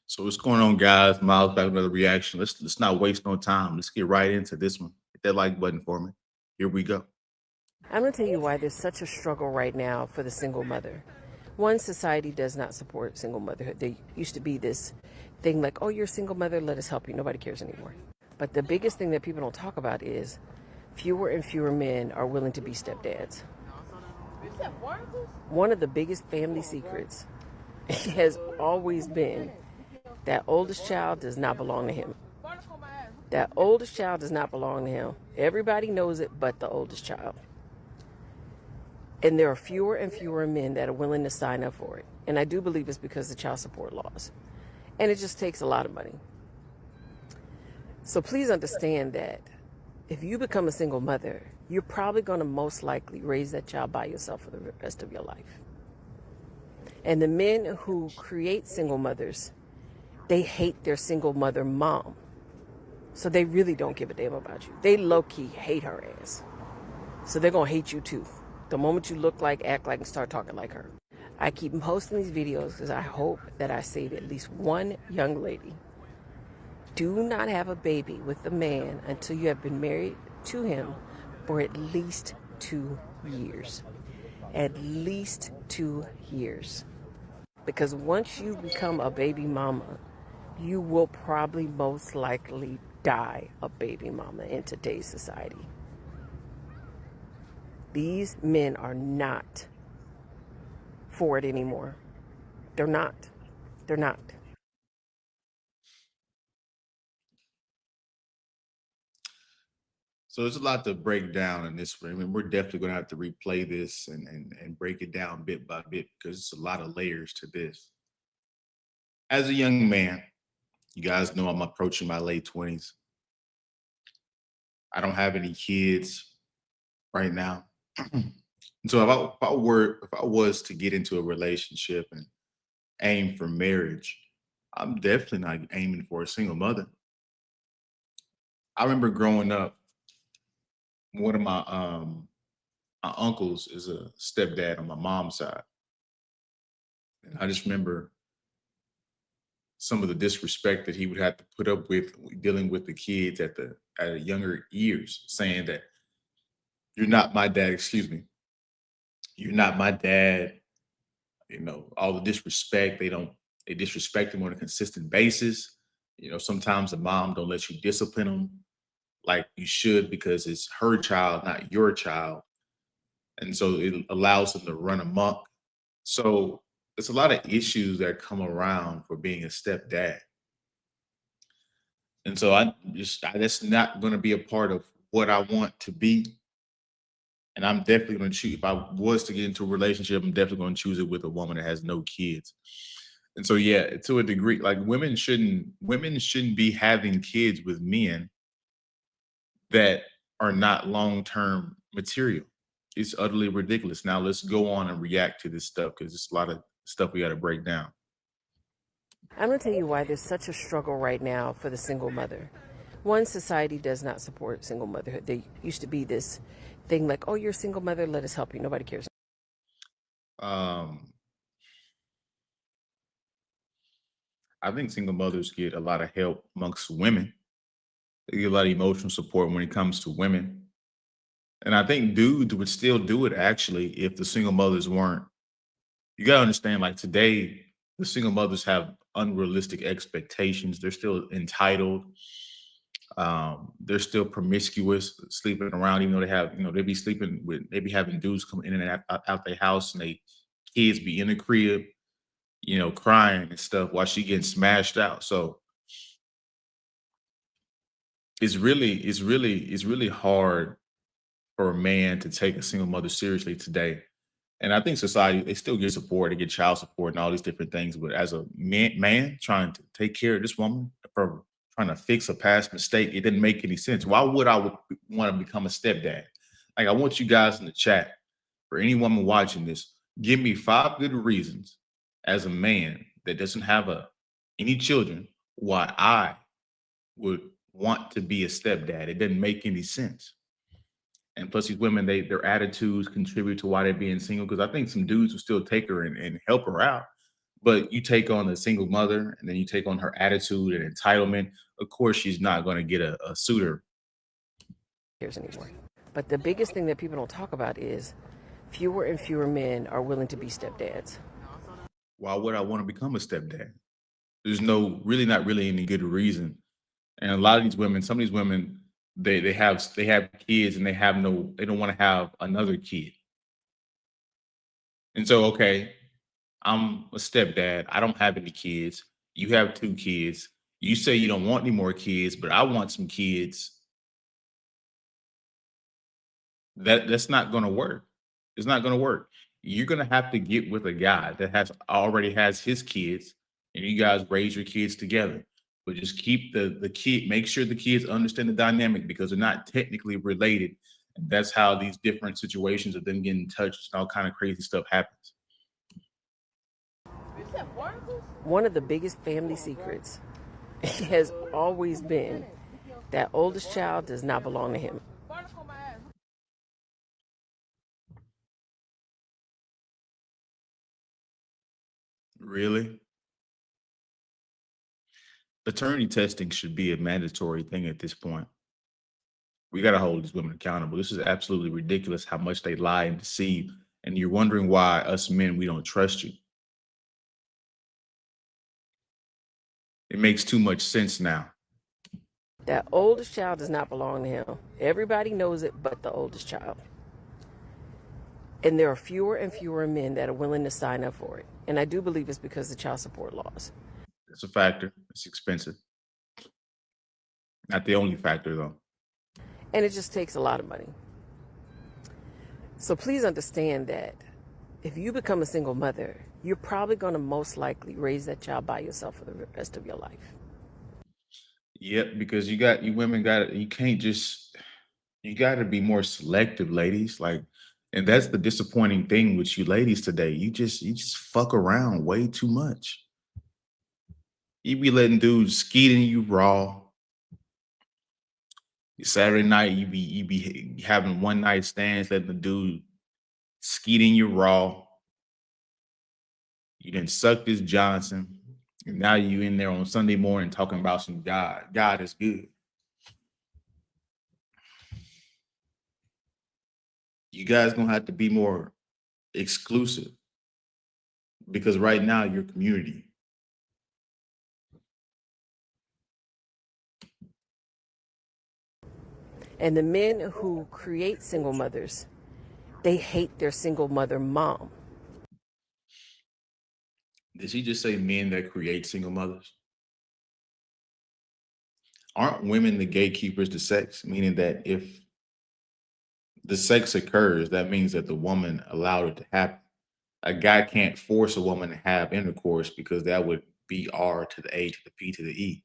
So what's going on, guys? Miles back with another reaction. Let's not waste no time. Let's get right into this one. Hit that like button for me. Here we go. I'm going to tell you why there's such a struggle right now for the single mother. One, society does not support single motherhood. There used to be this thing like, oh, you're a single mother, let us help you. Nobody cares anymore. But the biggest thing that people don't talk about is fewer and fewer men are willing to be stepdads. One of the biggest family secrets has always been that oldest child does not belong to him. That oldest child does not belong to him. Everybody knows it but the oldest child. And there are fewer and fewer men that are willing to sign up for it. And I do believe it's because of the child support laws. And it just takes a lot of money. So please understand that if you become a single mother, you're probably going to most likely raise that child by yourself for the rest of your life. And the men who create single mothers, they hate their single mother mom. So they really don't give a damn about you. They low-key hate her ass. So they're going to hate you too. The moment you look like, act like, and start talking like her. I keep posting these videos because I hope that I save at least one young lady. Do not have a baby with a man until you have been married to him for at least 2 years. At least 2 years. Because once you become a baby mama, you will probably most likely die a baby mama in today's society. These men are not for it anymore. They're not. They're not. So there's a lot to break down in this one. I mean, we're definitely gonna have to replay this and break it down bit by bit because it's a lot of layers to this. As a young man, you guys know I'm approaching my late 20s. I don't have any kids right now. And so if I was to get into a relationship and aim for marriage, I'm definitely not aiming for a single mother. I remember growing up, one of my uncles is a stepdad on my mom's side. And I just remember some of the disrespect that he would have to put up with dealing with the kids at a younger years, saying that you're not my dad, excuse me, you're not my dad. All the disrespect, they disrespect him on a consistent basis. Sometimes the mom don't let you discipline them like you should because it's her child, not your child. And so it allows them to run amok. So there's a lot of issues that come around for being a stepdad. And so that's not going to be a part of what I want to be. And I'm definitely going to choose, if I was to get into a relationship, I'm definitely going to choose it with a woman that has no kids. And so, yeah, to a degree, like women shouldn't be having kids with men that are not long-term material. It's utterly ridiculous. Now let's go on and react to this stuff because it's a lot of stuff we got to break down. I'm going to tell you why there's such a struggle right now for the single mother. One, society does not support single motherhood. There used to be this thing like, oh, you're a single mother, let us help you. Nobody cares. Um, I think single mothers get a lot of help amongst women. They get a lot of emotional support when it comes to women. And I think dudes would still do it actually if the single mothers weren't. You gotta understand, like today, the single mothers have unrealistic expectations. They're still entitled. They're still promiscuous, sleeping around, even though they be sleeping with, they be having dudes come in and out their house, and they kids be in the crib, crying and stuff while she getting smashed out. So it's really hard for a man to take a single mother seriously today. And I think society, they still get support, they get child support and all these different things. But as a man trying to take care of this woman for trying to fix a past mistake, it didn't make any sense. Why would I want to become a stepdad? Like, I want you guys in the chat, for any woman watching this, give me 5 good reasons as a man that doesn't have any children why I would want to be a stepdad. It doesn't make any sense. And plus, these women, their attitudes contribute to why they're being single. Because I think some dudes will still take her and help her out, But you take on a single mother and then you take on her attitude and entitlement. Of course, she's not going to get a suitor. Cares anymore. But the biggest thing that people don't talk about is fewer and fewer men are willing to be stepdads. Why would I want to become a stepdad? There's no really not really any good reason. And a lot of these women, some of these women, they have kids and they don't want to have another kid. And so, okay, I'm a stepdad. I don't have any kids. You have two kids. You say you don't want any more kids, but I want some kids. That's not going to work. It's not going to work. You're going to have to get with a guy that has already has his kids, and you guys raise your kids together. But just keep the kid. Make sure the kids understand the dynamic because they're not technically related, and that's how these different situations of them getting touched and all kind of crazy stuff happens. One of the biggest family secrets has always been that oldest child does not belong to him. Really, paternity testing should be a mandatory thing at this point. We got to hold these women accountable. This is absolutely ridiculous how much they lie and deceive. And you're wondering why us men, we don't trust you. It makes too much sense now. That oldest child does not belong to him. Everybody knows it but the oldest child. And there are fewer and fewer men that are willing to sign up for it. And I do believe it's because of child support laws. It's a factor. It's expensive. Not the only factor, though. And it just takes a lot of money. So please understand that if you become a single mother, you're probably going to most likely raise that child by yourself for the rest of your life. Yep, because you women got you can't just you got to be more selective, ladies. Like, and that's the disappointing thing with you ladies today. You just fuck around way too much. You be letting dudes skeet in you raw. Saturday night, you be having one night stands, letting the dude skeet in you raw. You didn't suck this Johnson, and now you in there on Sunday morning talking about some God. God is good. You guys gonna have to be more exclusive because right now your community. And the men who create single mothers, they hate their single mother mom. Did she just say men that create single mothers? Aren't women the gatekeepers to sex? Meaning that if the sex occurs, that means that the woman allowed it to happen. A guy can't force a woman to have intercourse because that would be R to the A to the P to the E.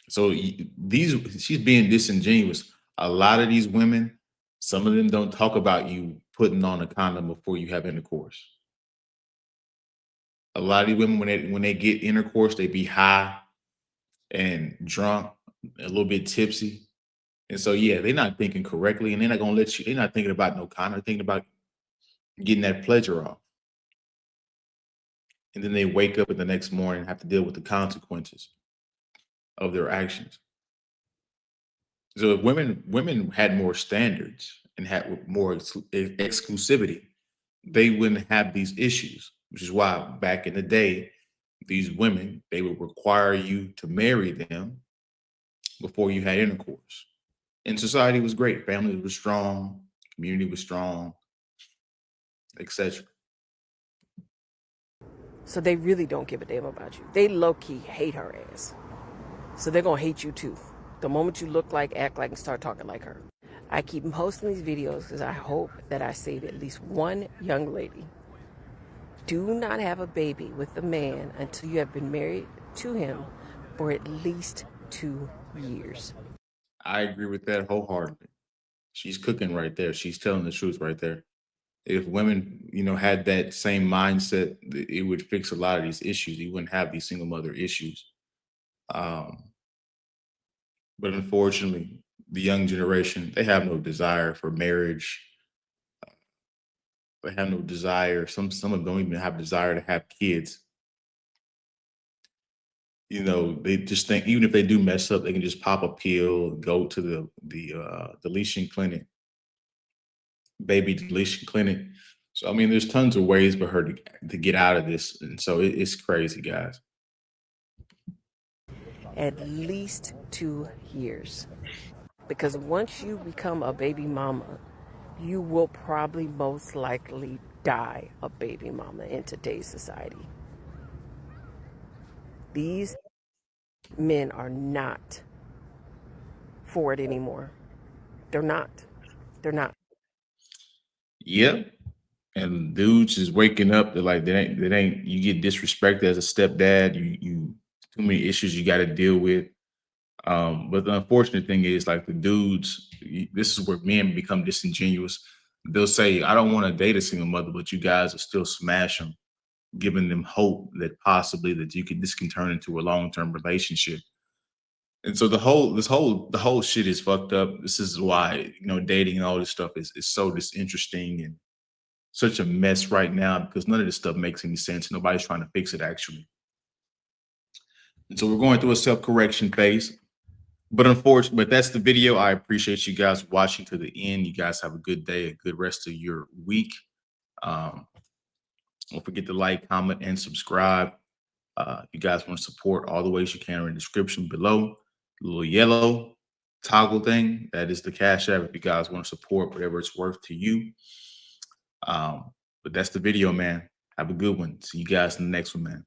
So these she's being disingenuous. A lot of these women, some of them don't talk about you putting on a condom before you have intercourse. A lot of these women, when they get intercourse, they be high and drunk, a little bit tipsy. And so yeah, they're not thinking correctly, and they're not gonna let you, they're not thinking about no condom, they're thinking about getting that pleasure off. And then they wake up in the next morning and have to deal with the consequences of their actions. So if women had more standards and had more exclusivity, they wouldn't have these issues. Which is why back in the day, these women they would require you to marry them before you had intercourse. And society was great. Families were strong, community was strong, etc. So they really don't give a damn about you. They low key hate her ass. So they're going to hate you too. The moment you look like, act like, and start talking like her. I keep posting these videos because I hope that I save at least one young lady. Do not have a baby with a man until you have been married to him for at least 2 years. I agree with that wholeheartedly. She's cooking right there. She's telling the truth right there. If women, had that same mindset, it would fix a lot of these issues. You wouldn't have these single mother issues. Um, but unfortunately, the young generation, they have no desire for marriage. but have no desire. Some of them don't even have desire to have kids. You know, they just think even if they do mess up, they can just pop a pill, go to the deletion clinic, baby deletion clinic. So I mean, there's tons of ways for her to get out of this, and so it's crazy, guys. At least 2 years. Because once you become a baby mama, you will probably most likely die a baby mama in today's society. These men are not for it anymore. They're not. They're not. Yep. And dudes is waking up. They're like, that ain't. You get disrespected as a stepdad. You too many issues you got to deal with. But the unfortunate thing is, like the dudes, this is where men become disingenuous. They'll say, "I don't want to date a single mother," but you guys will still smash them, giving them hope that possibly that this can turn into a long term relationship. And so the whole shit is fucked up. This is why dating and all this stuff is so disinteresting and such a mess right now because none of this stuff makes any sense. Nobody's trying to fix it actually. And so we're going through a self correction phase. But unfortunately, but that's the video. I appreciate you guys watching to the end. You guys have a good day, a good rest of your week. Um, don't forget to like, comment, and subscribe. If you guys want to support, all the ways you can are in the description below. The little yellow toggle thing, that is the Cash App if you guys want to support whatever it's worth to you. But that's the video, man. Have a good one. See you guys in the next one, man.